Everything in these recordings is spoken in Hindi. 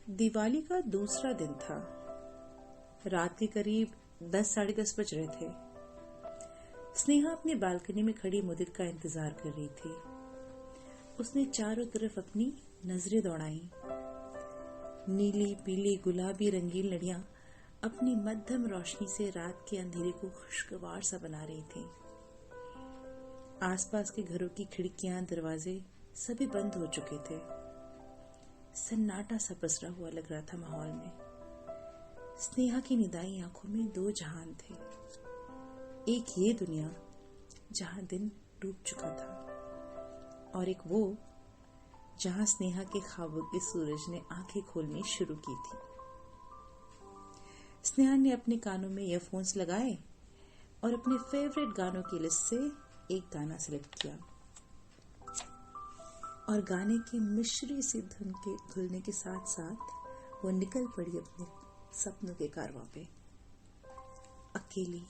दिवाली का दूसरा दिन था। रात के करीब 10 साढ़े 10 बज रहे थे। स्नेहा अपनी बालकनी में खड़ी मुदित का इंतजार कर रही थी। उसने चारों तरफ अपनी नजरें दौड़ाई। नीली पीली गुलाबी रंगीन लड़ियां अपनी मध्यम रोशनी से रात के अंधेरे को खुशगवार सा बना रही थी। आसपास के घरों की खिड़कियां दरवाजे सभी बंद हो चुके थे। सन्नाटा सा पसरा हुआ लग रहा था माहौल में। स्नेहा की निदाई आंखों में दो जहान थे। एक ये दुनिया जहां दिन डूब चुका था और एक वो जहां स्नेहा के ख्वाबों के सूरज ने आंखें खोलनी शुरू की थी। स्नेहा ने अपने कानों में ईयरफोन्स लगाए और अपने फेवरेट गानों की लिस्ट से एक गाना सिलेक्ट किया और गाने की मिश्री सी धुन के खुलने के साथ साथ वो निकल पड़ी अपने सपनों के कारवां पे। अकेली,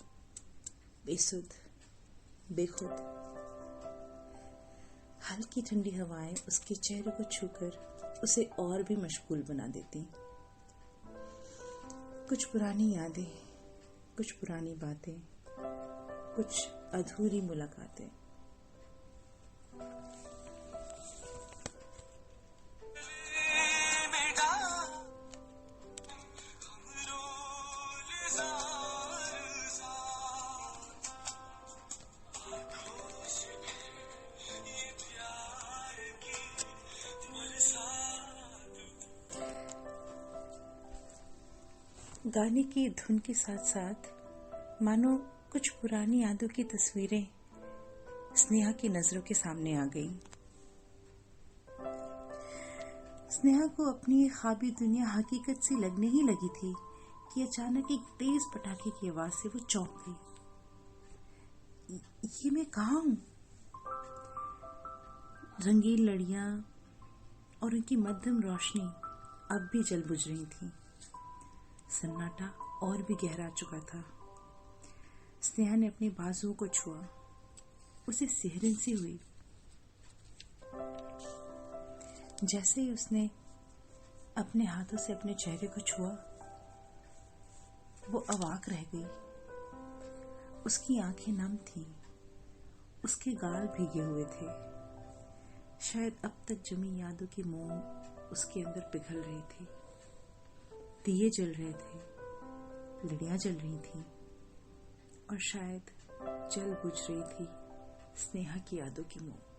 बेसुध, बेखुद। हल्की ठंडी हवाएं उसके चेहरे को छूकर उसे और भी मशगूल बना देती। कुछ पुरानी यादें, कुछ पुरानी बातें, कुछ अधूरी मुलाकातें। गाने की धुन के साथ साथ मानो कुछ पुरानी यादों की तस्वीरें स्नेहा की नजरों के सामने आ गई। स्नेहा को अपनी ये ख्वाबी दुनिया हकीकत सी लगने ही लगी थी कि अचानक एक तेज पटाखे की आवाज से वो चौंक गई। ये मैं कहाँ हूँ? रंगीन लड़ियां और उनकी मध्यम रोशनी अब भी जल बुझ रही थी। सन्नाटा और भी गहरा चुका था। स्नेहा ने अपने बाजुओं को छुआ। उसे सिहरन सी हुई। जैसे ही उसने अपने हाथों से अपने चेहरे को छुआ, वो अवाक रह गई। उसकी आंखें नम थीं। उसके गाल भीगे हुए थे। शायद अब तक जमी यादों की मोम उसके अंदर पिघल रही थी। दिए जल रहे थे, लड़ियां जल रही थीं और शायद जल बुझ रही थी स्नेहा की यादों की मोम।